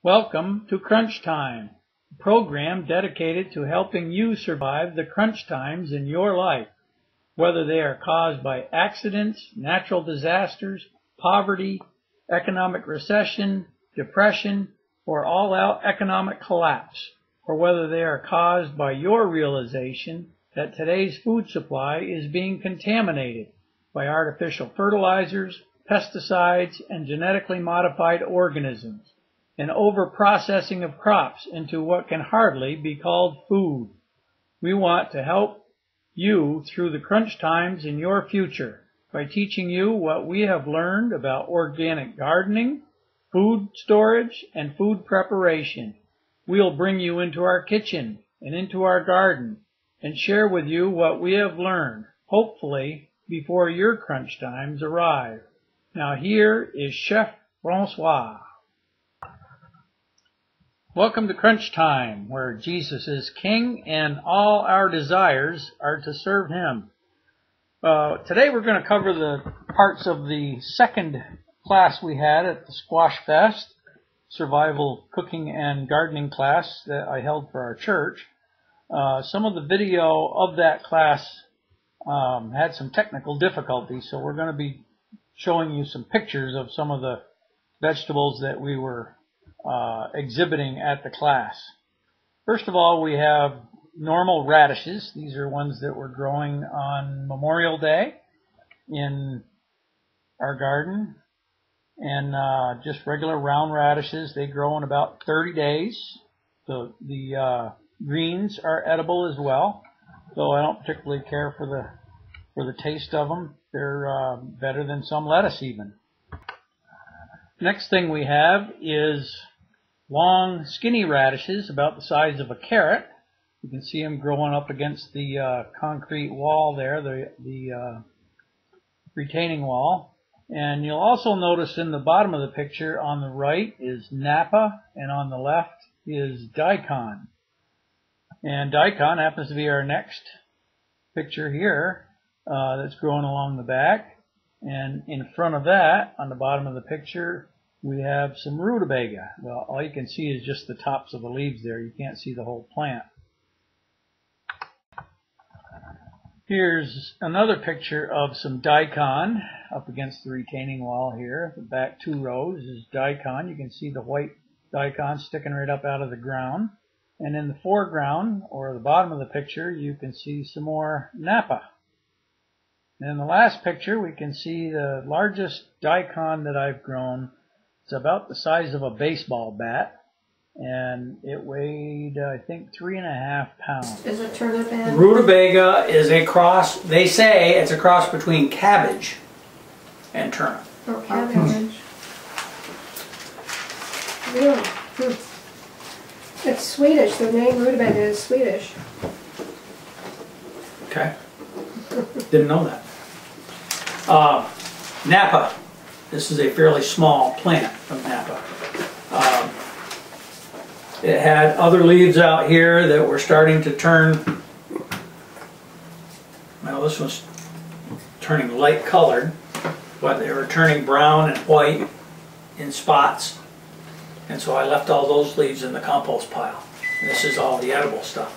Welcome to Crunch Time, a program dedicated to helping you survive the crunch times in your life, whether they are caused by accidents, natural disasters, poverty, economic recession, depression, or all-out economic collapse, or whether they are caused by your realization that today's food supply is being contaminated by artificial fertilizers, pesticides, and genetically modified organisms, and over-processing of crops into what can hardly be called food. We want to help you through the crunch times in your future by teaching you what we have learned about organic gardening, food storage, and food preparation. We'll bring you into our kitchen and into our garden and share with you what we have learned, hopefully before your crunch times arrive. Now here is Chef Francois. Welcome to Crunch Time, where Jesus is King and all our desires are to serve Him. Today we're going to cover the parts of the second class we had at the Squash Fest, survival cooking and gardening class that I held for our church. Some of the video of that class had some technical difficulties, so we're going to be showing you some pictures of some of the vegetables that we were exhibiting at the class. First of all, we have normal radishes. These are ones that were growing on Memorial Day in our garden. And just regular round radishes. They grow in about 30 days. The greens are edible as well, though I don't particularly care for the taste of them. They're better than some lettuce even. Next thing we have is long, skinny radishes about the size of a carrot. You can see them growing up against the concrete wall there, the retaining wall. And you'll also notice in the bottom of the picture on the right is Napa, and on the left is daikon. And daikon happens to be our next picture here that's growing along the back. And in front of that, on the bottom of the picture, we have some rutabaga. Well, all you can see is just the tops of the leaves there. You can't see the whole plant. Here's another picture of some daikon up against the retaining wall here. The back two rows is daikon. You can see the white daikon sticking right up out of the ground. And in the foreground, or the bottom of the picture, you can see some more Napa. And in the last picture, we can see the largest daikon that I've grown. It's about the size of a baseball bat, and it weighed, I think, 3.5 pounds. Is it turnip in? Rutabaga is a cross, they say it's a cross between cabbage and turnip. Or cabbage. Really? It's Swedish. The name rutabaga is Swedish. Okay. Didn't know that. Napa. This is a fairly small plant from Napa. It had other leaves out here that were starting to turn, well, this was turning light colored, but they were turning brown and white in spots. And so I left all those leaves in the compost pile. This is all the edible stuff.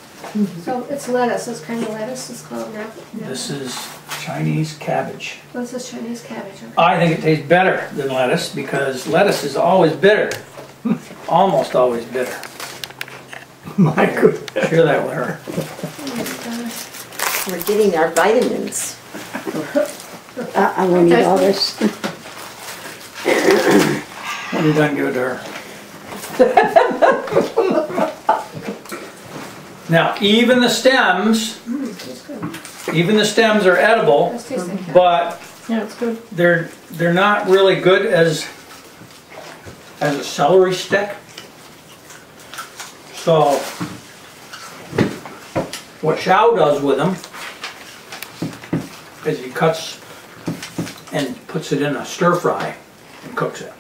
So it's lettuce. This kind of lettuce is called Napa. This is Chinese cabbage. What's this Chinese cabbage? Okay. I think it tastes better than lettuce because lettuce is always bitter. Almost always bitter. My goodness. Share that with her. We're getting our vitamins. I won't eat all this. When you're done, give it to her. Now, even the stems are edible, Let's taste it. but Yeah, it's good. they're not really good as a celery stick. So, what Xiao does with them is he cuts and puts it in a stir fry and cooks it.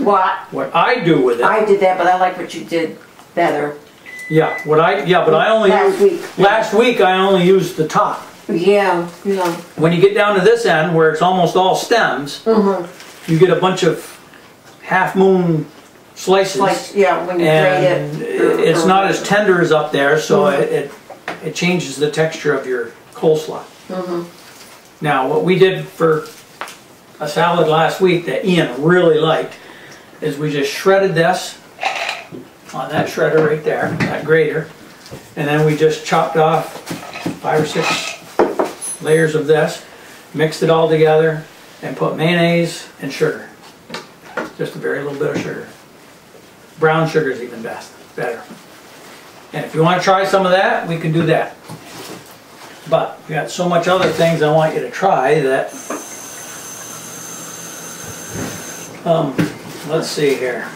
What? What I do with it, I did that, but I like what you did better. but I only last week I only used the top. Yeah. When you get down to this end where it's almost all stems, you get a bunch of half moon slices. Like, yeah, when you grate And it. it's not as tender as up there, so it changes the texture of your coleslaw. Now, what we did for a salad last week that Ian really liked is we just shredded this on that shredder right there, that grater, and then we just chopped off 5 or 6 layers of this, mixed it all together, and put mayonnaise and sugar. Just a very little bit of sugar. Brown sugar is even better. And if you want to try some of that, we can do that. But we got so much other things I want you to try that, let's see here.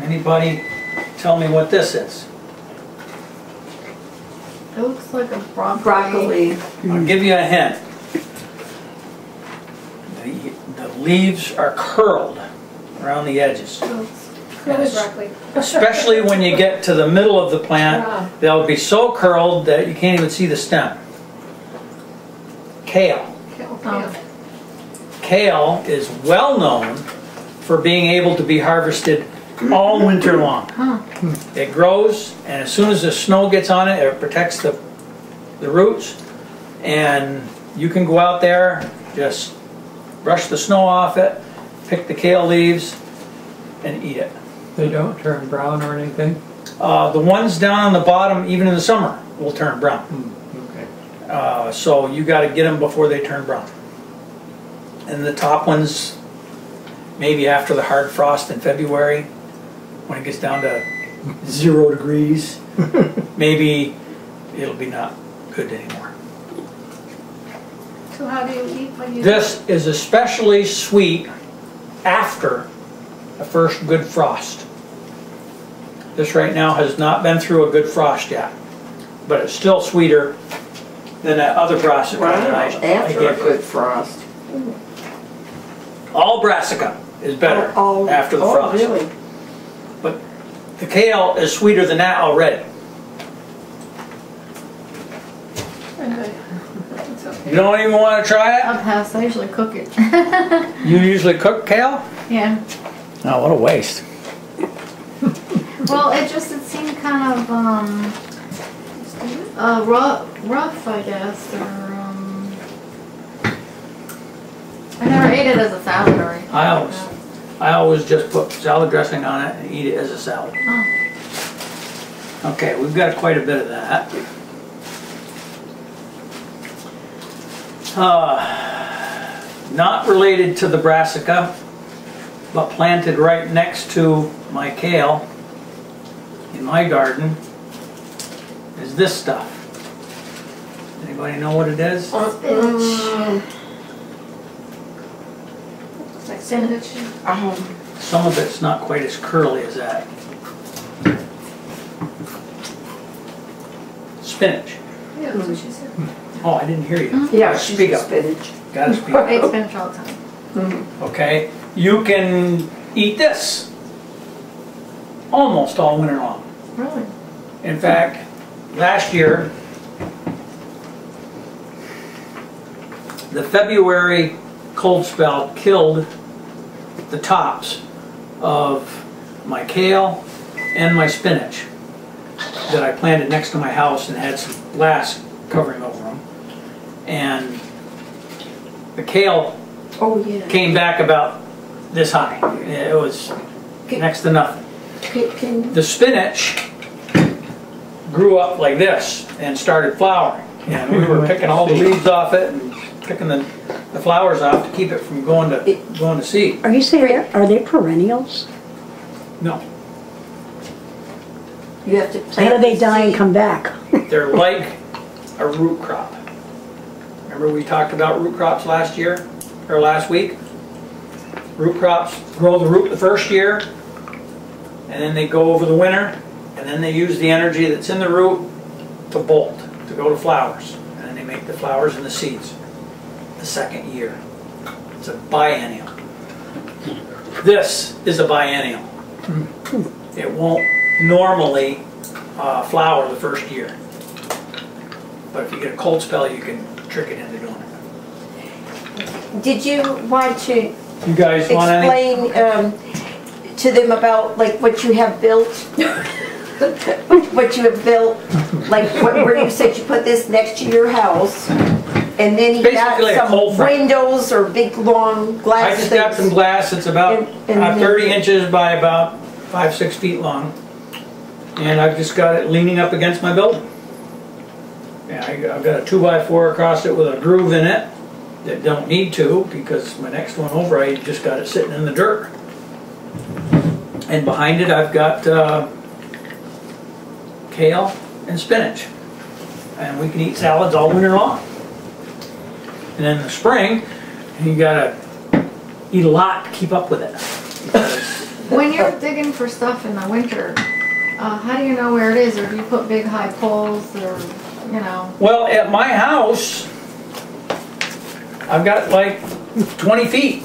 Anybody tell me what this is? It looks like a Broccoli. I'll give you a hint. The leaves are curled around the edges. Curly broccoli. Especially when you get to the middle of the Yeah. plant, they'll be so curled that you can't even see the stem. Kale. Oh. Kale is well known for being able to be harvested all winter long. It grows, and as soon as the snow gets on it, it protects the roots, and you can go out there, just brush the snow off it, pick the kale leaves, and eat it. They don't turn brown or anything? The ones down on the bottom, even in the summer, will turn brown. Okay. So you got to get them before they turn brown. And the top ones, maybe after the hard frost in February, when it gets down to 0 degrees, maybe it'll be not good anymore. So how do you eat when you... This is especially sweet after the first good frost. This right now has not been through a good frost yet, but it's still sweeter than that other brassica that I After a gave you. good frost. All brassica is better Oh, after the oh, frost. really? But the kale is sweeter than that already. It's okay. You don't even want to try it? I'll pass. I usually cook it. You usually cook kale? Yeah. Oh, what a waste. Well, it seemed kind of rough, I guess, or I never ate it as a salad or anything. I always just put salad dressing on it and eat it as a salad. Oh. Okay, we've got quite a bit of that. Not related to the brassica, but planted right next to my kale in my garden is this stuff. Anybody know what it is? It's like spinach. Some of it's not quite as curly as that. Spinach. Yeah, that's what she said. Oh, I didn't hear you. Yeah, she Speak speaks up. spinach. Gotta speak I up. eat spinach all the time. Okay, you can eat this almost all winter long. Really? In fact, last year, the February cold spell killed the tops of my kale and my spinach that I planted next to my house and had some glass covering over them. And the kale Oh, yeah. came back about this high. It was next to nothing. Can, The spinach grew up like this and started flowering. And we were picking all the leaves off it and picking the flowers off to keep it from going to seed. Are you saying, are they perennials? No, you have to How plant do they the die and seed. come back? they're like a root crop. Remember we talked about root crops last year, or last week? Root crops grow the root the first year, and then they go over the winter, and then they use the energy that's in the root to bolt, to go to flowers. And then they make the flowers and the seeds the second year. It's a biennial. This is a biennial. It won't normally flower the first year. But if you get a cold spell, you can trick it into doing it. Did you want to You guys want anything? explain to them about like what you have built? What you have built, like where you said you put this next to your house, and then you got Basically a cold some frame. windows or big long glass I just got some things. glass, it's about And 30 inches by about 5-6 feet long. And I've just got it leaning up against my building. Yeah, I've got a 2x4 across it with a groove in it that don't need to, because my next one over I just got it sitting in the dirt. And behind it I've got kale and spinach. And we can eat salads all winter long. And in the spring, you gotta eat a lot to keep up with it. When you're digging for stuff in the winter, how do you know where it is? Or do you put big high poles or, you know? Well, at my house, I've got like 20 feet.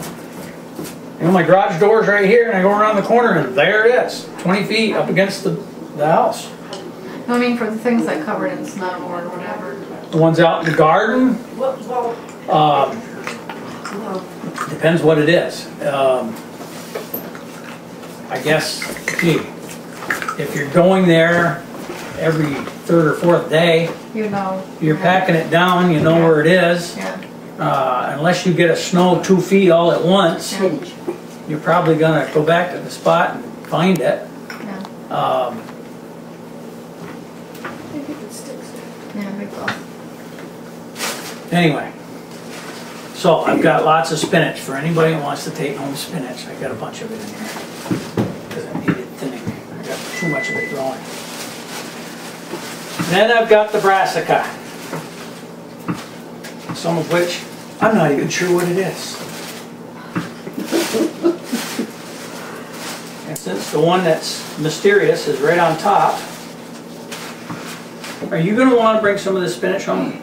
You know, my garage door's right here, and I go around the corner, and there it is, 20 feet up against the house. No, I mean for the things that covered in snow or whatever. The ones out in the garden, depends what it is. I guess, gee, if you're going there every third or fourth day, You know. you're yeah. packing it down, you know where it is. Yeah. Unless you get a snow 2 feet all at once, Yeah. you're probably gonna go back to the spot and find it. Yeah. Yeah, big deal. Anyway, so I've got lots of spinach for anybody who wants to take home spinach. I got a bunch of it in here because I needed thinning. I got too much of it growing. Then I've got the brassica, some of which I'm not even sure what it is. And since the one that's mysterious is right on top, are you going to want to bring some of the spinach home?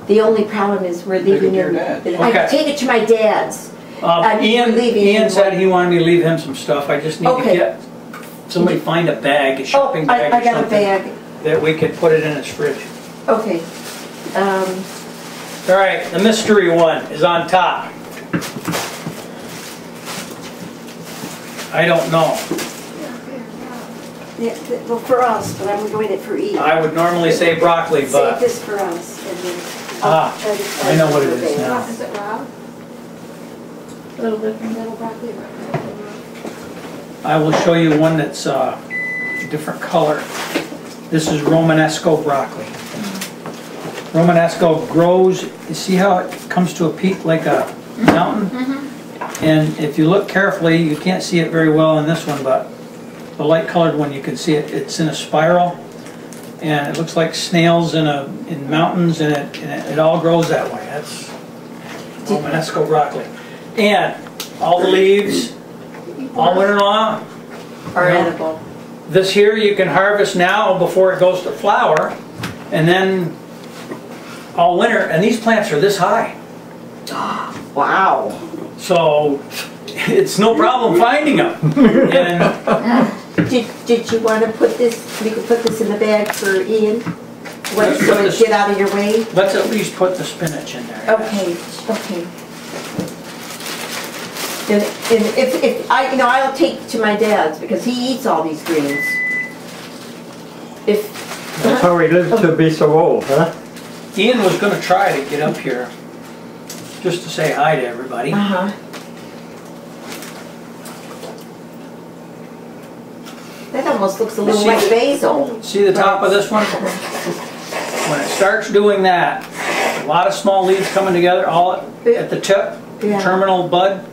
The only problem is we're leaving your your. dad. I Okay. take it to my dad's. Ian said he wanted me to leave him some stuff. I just need to Okay. get, somebody find a bag, a Oh, shopping bag I or got a something, bag. that we could put it in his fridge. Okay. All right, the mystery one is on top. I don't know. Yeah, well, for us, but I'm doing it for Ian. I would normally say broccoli, Save but this for us, and then. Ah, I know what it is now. Is it Rob? A little different. Little broccoli. I will show you one that's a different color. This is Romanesco broccoli. Romanesco grows, you see how it comes to a peak like a mountain? And if you look carefully, you can't see it very well in this one, but the light colored one, you can see it. It's in a spiral, and it looks like snails in mountains, and it all grows that way. That's Romanesco broccoli. And all the leaves, all winter long. Are Yeah. edible. This here you can harvest now before it goes to flower, and then all winter, and these plants are this high. Wow. So it's no problem finding them. And Did you want to put this, we could put this in the bag for Ian? What, Let's so put it this- get out of your way? let's at least put the spinach in there. Okay, okay. And if I, you know, I'll take it to my dad's because he eats all these greens. If, That's how he lived to be so old, huh? Ian was gonna try to get up here just to say hi to everybody. uh-huh. That almost looks a little See- like basil. See the top of this one? When it starts doing that, a lot of small leaves coming together, all at the tip, Yeah. terminal bud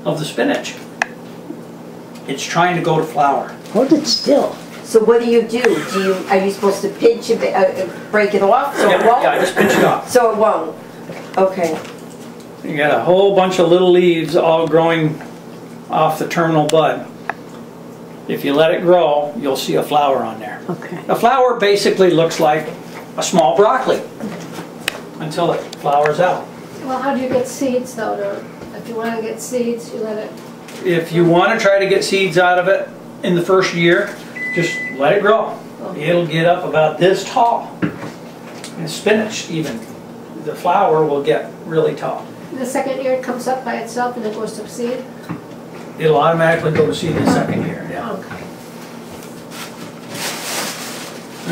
of the spinach. It's trying to go to flower. Hold it still. So what do? Are you supposed to pinch it, break it off so it won't? Yeah, just pinch it off. So it won't? Okay. You got a whole bunch of little leaves all growing off the terminal bud. If you let it grow, you'll see a flower on there. Okay. A flower basically looks like a small broccoli until it flowers out. Well, how do you get seeds though? If you want to get seeds, you let it. If you want to try to get seeds out of it in the first year, just let it grow. It'll get up about this tall. And spinach even, the flower will get really tall. The second year it comes up by itself and it goes to seed? It'll automatically go to seed the second year, yeah. Okay.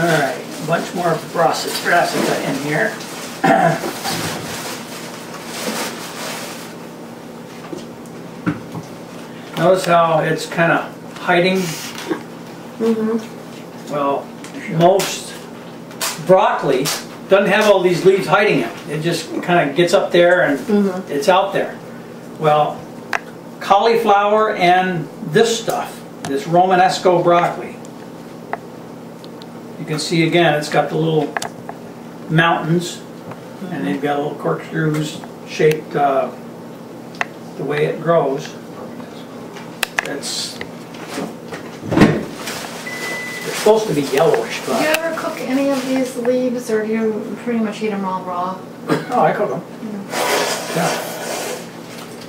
All right, a bunch more brassica in here. Notice how it's kind of hiding. Well, most broccoli doesn't have all these leaves hiding it. It just kind of gets up there and it's out there. Well, cauliflower and this stuff, this Romanesco broccoli, you can see again it's got the little mountains and they've got little corkscrews shaped the way it grows. They're supposed to be yellowish, Do you but ever cook any of these leaves, or do you pretty much eat them all raw? oh, I cook them. Yeah.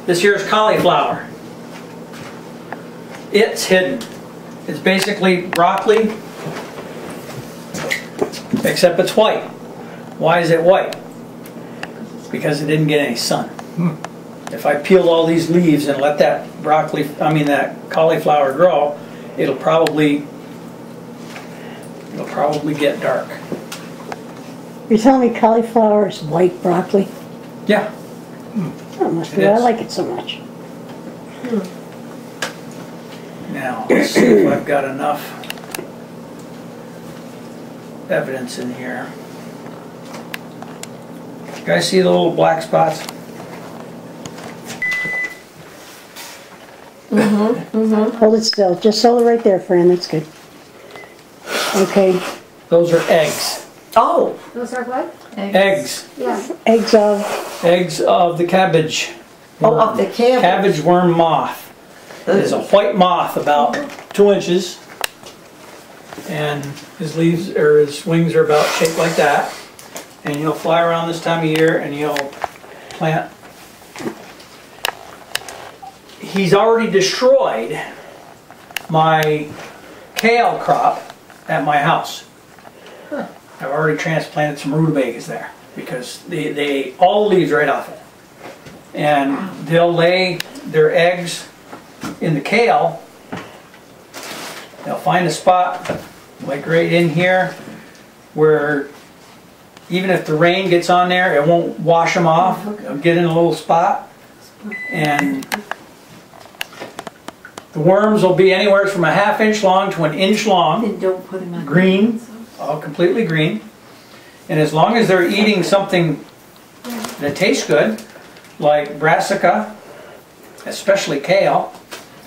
This here's cauliflower. It's hidden. It's basically broccoli, except it's white. Why is it white? It's because it didn't get any sun. If I peeled all these leaves and let that that cauliflower grow, it'll probably get dark. You're telling me cauliflower is white broccoli? Yeah. That must be It why I is. like it so much. Now, let's see if I've got enough evidence in here. You guys see the little black spots? Hold it still. Just hold it right there, Fran. That's good. Okay. Those are eggs. Oh, Those are what? Eggs. Yeah. Eggs of. Eggs of the cabbage. oh, of the cabbage. Cabbage worm moth. It is a white moth about 2 inches. And his leaves, or his wings are about shaped like that. And he'll fly around this time of year and he'll plant. He's already destroyed my kale crop at my house. I've already transplanted some rutabagas there because they ate all the leaves right off it. And they'll lay their eggs in the kale. They'll find a spot like right in here where even if the rain gets on there, it won't wash them off. They'll get in a little spot and the worms will be anywhere from a ½ inch long to an inch long. And don't put them on. Green, all completely green. And as long as they're eating something that tastes good, like brassica, especially kale,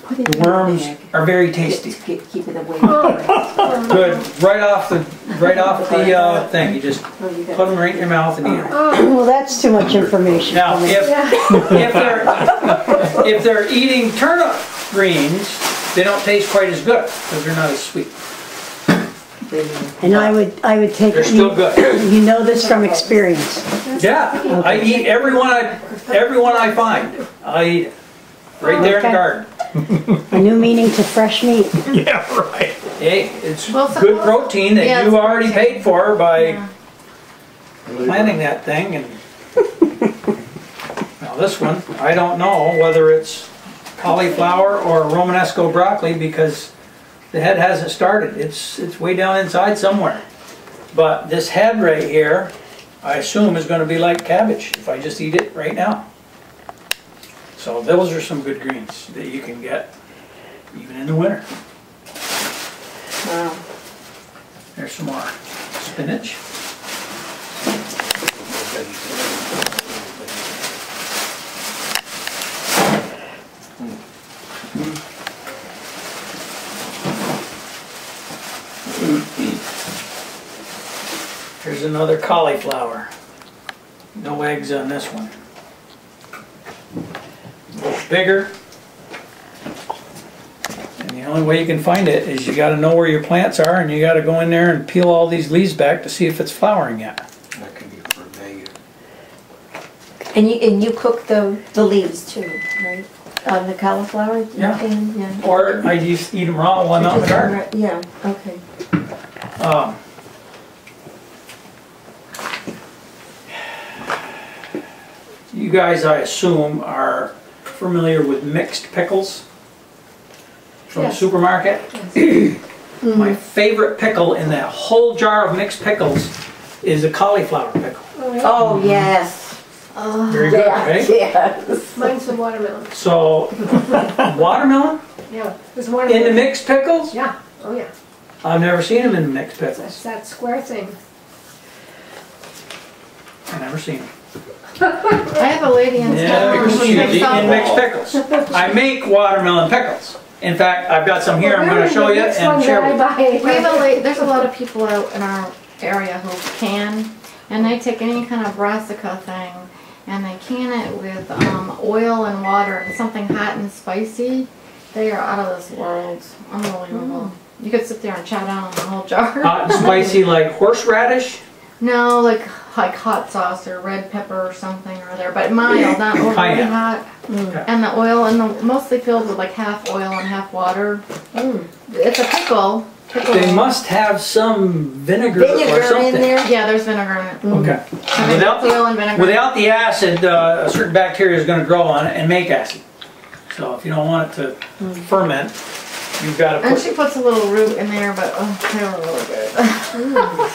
Put it the in the worms bag. are very tasty. Keep it away. Good, right off the thing. You just Oh, you put got them right in your mouth and eat them. Well, that's too much information Now, for me. if they're eating turnip greens, they don't taste quite as good because they're not as sweet. And I would take They're it. still good. You know this from experience. Yeah, I eat every one I find. I eat it right there in the Okay. garden. A new meaning to fresh meat. Yeah, right. Hey, it's Well, good protein that yeah, you it's already paid for by Yeah. planting that thing. And now this one, I don't know whether it's cauliflower or Romanesco broccoli because the head hasn't started. It's way down inside somewhere. But this head right here, I assume is going to be like cabbage if I just eat it right now. So those are some good greens that you can get even in the winter. Wow. There's some more spinach. Here's another cauliflower. No eggs on this one. A little bigger. And the only way you can find it is you gotta know where your plants are and you gotta go in there and peel all these leaves back to see if it's flowering yet. That can be for May. And you cook the leaves too, right? On the cauliflower? Yeah. And, yeah. Or I just eat them raw while I'm out in the garden. Yeah, okay. You guys, I assume, are familiar with mixed pickles from the Yes. supermarket. My favorite pickle in that whole jar of mixed pickles is a cauliflower pickle. Oh, yeah. Oh, yes. Very good, Yeah, right? yes. Mine's the watermelon. So, watermelon Yeah, there's in the watermelon. mixed pickles? Yeah, oh yeah. I've never seen them in the mixed That's pickles. that square thing. I've never seen them. I have a lady in Never town who seen them makes in mixed all. pickles. I make watermelon pickles. In fact, I've got some here I'm going to show you This and one share that with I you. buy. We have there's a lot of people out in our area who can, and they take any kind of brassica thing, and they can it with oil and water and something hot and spicy. They are out of this world. Unbelievable. You could sit there and chow down on the whole jar. Hot and spicy like horseradish. No, like hot sauce or red pepper or something or other, but mild, not overly Cayenne. hot. Okay. And the oil, and mostly filled with like half oil and half water. It's a pickle. They must have some vinegar, or Vinegar something. in there? Yeah, there's vinegar in it. Okay. And Without it's oil and the, vinegar. without the acid, a certain bacteria is going to grow on it and make acid. So if you don't want it to ferment, you've got to And put... she puts a little root in there, but they were really good.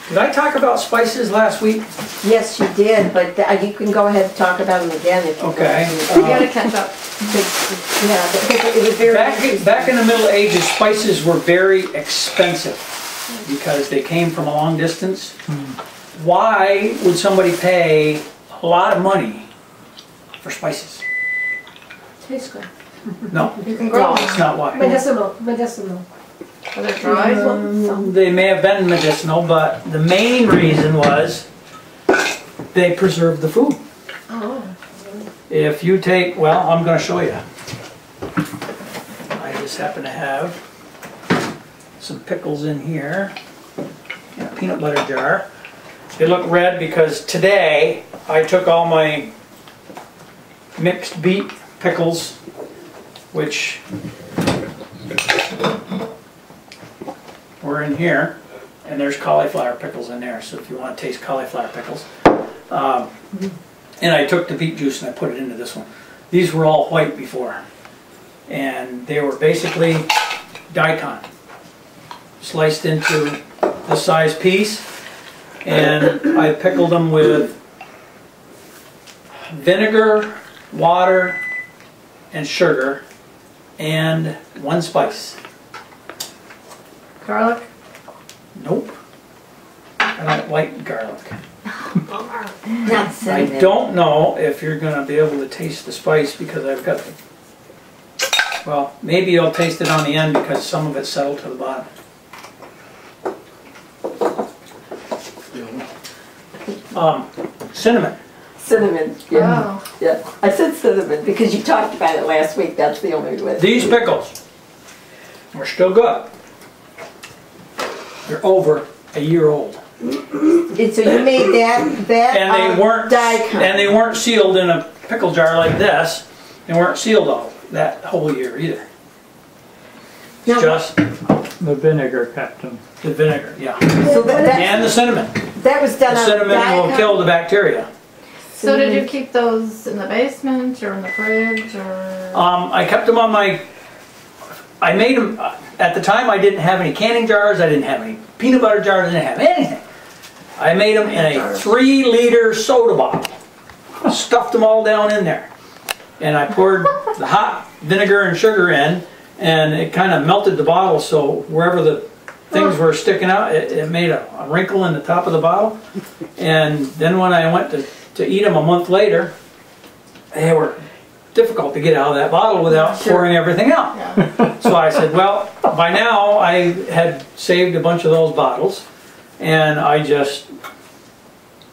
Did I talk about spices last week? Yes, you did, but you can go ahead and talk about them again if you want. Okay. You gotta catch up. Yeah, because it was very interesting. Back in the Middle Ages, spices were very expensive because they came from a long distance. Why would somebody pay a lot of money for spices? Tastes good. No, You can grow that's them. not why. Medicinal, medicinal. Are they dry? They may have been medicinal, but the main reason was they preserved the food. Oh. If you take, well, I'm going to show you. I just happen to have some pickles in here in a peanut butter jar. They look red because today I took all my mixed beet pickles, which were in here, and there's cauliflower pickles in there, so if you want to taste cauliflower pickles. And I took the beet juice and I put it into this one. These were all white before, and they were basically daikon, sliced into the size piece, and I pickled them with vinegar, water, and sugar, and one spice. Garlic? Nope. I don't like garlic. Not cinnamon. I don't know if you're going to be able to taste the spice because I've got the... Well, maybe you'll taste it on the end because some of it settled to the bottom. Cinnamon. Cinnamon, yeah. Oh. Yeah, I said cinnamon because you talked about it last week. That's the only way. These pickles are still good. They're over a year old. And so you made that And daikon. they weren't sealed in a pickle jar like this. They weren't sealed that whole year either. Now, Just The vinegar kept them. the vinegar, yeah. so that And the cinnamon. was done The on cinnamon will daikon. kill the bacteria. So did you keep those in the basement or in the fridge or? I kept them on my, I made them, at the time I didn't have any canning jars, I didn't have any peanut butter jars, I didn't have anything. I made them in a 3-liter soda bottle. Stuffed them all down in there. And I poured the hot vinegar and sugar in, and it kind of melted the bottle, so wherever the things were sticking out, it made a wrinkle in the top of the bottle. And then when I went to eat them a month later, they were difficult to get out of that bottle without pouring everything out. Yeah. So I said, well, by now I had saved a bunch of those bottles, and I just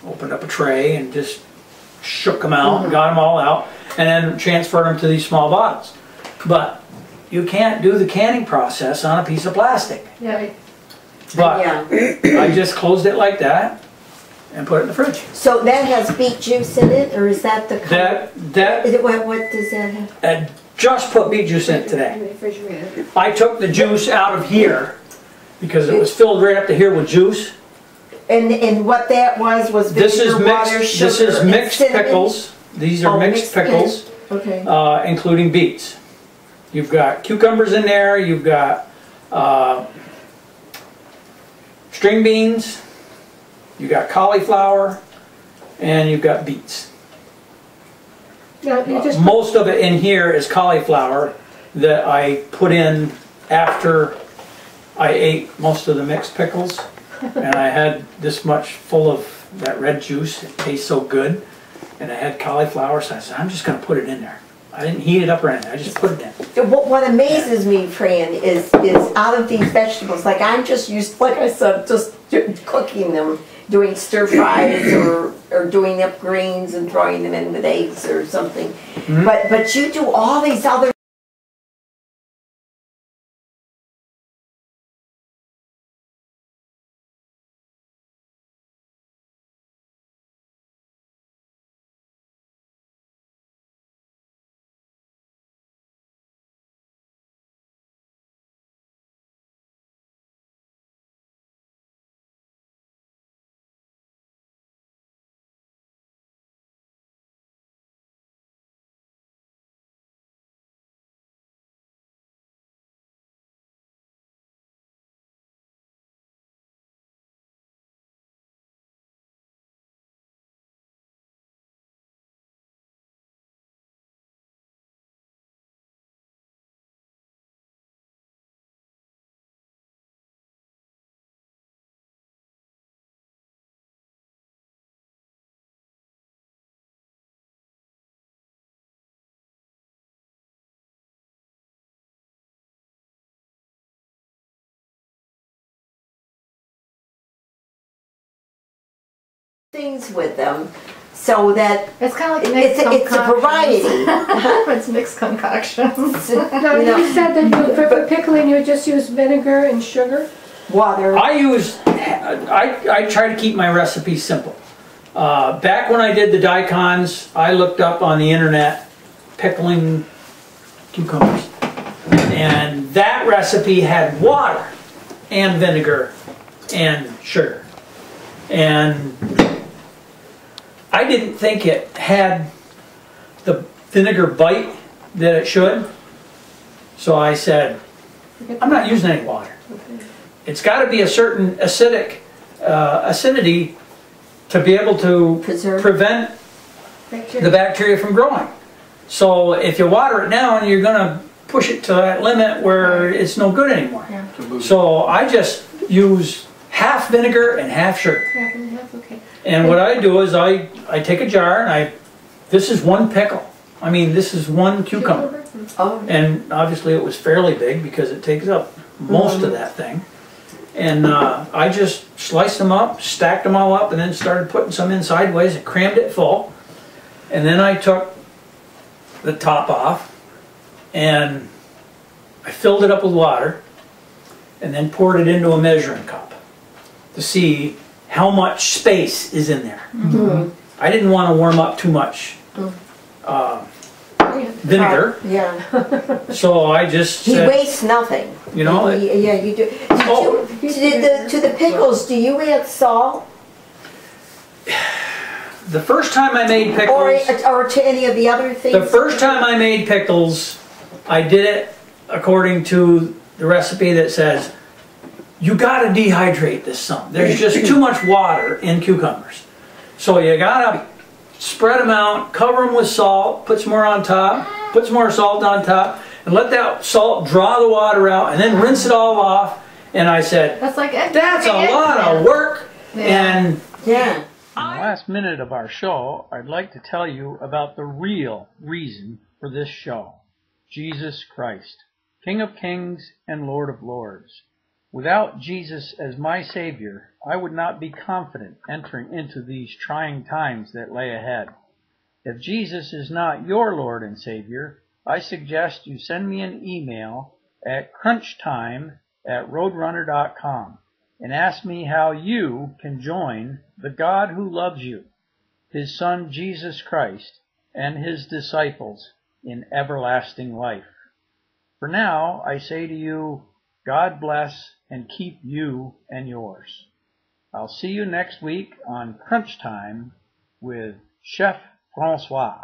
opened up a tray and just shook them out and got them all out, and then transferred them to these small bottles. But you can't do the canning process on a piece of plastic. Yeah. But Yeah. I just closed it like that and put it in the fridge. So that has beet juice in it, or is that the color? That Is it, what does that have? I just put beet juice in it today. In the refrigerator. I took the juice out of here because it was filled right up to here with juice, And what that was This is vinegar, water, mixed. sugar, This is and mixed cinnamon? pickles. These are Oh, mixed pickles, Okay. including beets. You've got cucumbers in there. You've got string beans. You've got cauliflower, and you've got beets. Now, you just Most of it in here is cauliflower that I put in after I ate most of the mixed pickles. And I had this much full of that red juice. It tastes so good. And I had cauliflower, so I said, I'm just going to put it in there. I didn't heat it up or anything. I just put it in. What amazes me, Fran, is out of these vegetables, like I'm just used, like I said, just cooking them, doing stir fries or doing up greens and throwing them in with eggs or something. Mm-hmm. But you do all these other things with them so that It's kind of like mixed it's a variety. It's mixed concoctions. now you said that you, for pickling you just use vinegar and sugar. Water. I try to keep my recipes simple. Back when I did the daikons, I looked up on the internet pickling cucumbers. And that recipe had water and vinegar and sugar. And I didn't think it had the vinegar bite that it should. So I said, I'm not using any water. It's got to be a certain acidity to be able to prevent the bacteria from growing. So if you water it down, you're going to push it to that limit where it's no good anymore. Yeah. So I just use half vinegar and half sugar. Half and half, okay. And what I do is I take a jar and this is one pickle. I mean, this is one cucumber. Oh. And obviously it was fairly big because it takes up most of that thing. And I just sliced them up, stacked them all up, and then started putting some in sideways and crammed it full. And then I took the top off and I filled it up with water and then poured it into a measuring cup to see how much space is in there. Mm-hmm. I didn't want to warm up too much vinegar, Yeah. so I just He said, wastes nothing. you know, Yeah, you do. To the pickles, do you add salt? the first time I made pickles, Or to any of the other things? the first time I made pickles, I did it according to the recipe that says, you gotta dehydrate this some. There's just too much water in cucumbers. So you gotta spread them out, cover them with salt, put some more on top, put some more salt on top, and let that salt draw the water out, and then rinse it all off. And I said, That's like that's a lot of work. And Yeah. In the last minute of our show, I'd like to tell you about the real reason for this show. Jesus Christ, King of Kings and Lord of Lords. Without Jesus as my Savior, I would not be confident entering into these trying times that lay ahead. If Jesus is not your Lord and Savior, I suggest you send me an email at crunchtime@roadrunner.com and ask me how you can join the God who loves you, His Son Jesus Christ, and His disciples in everlasting life. For now, I say to you, God bless and keep you and yours. I'll see you next week on Crunch Time with Chef Francois.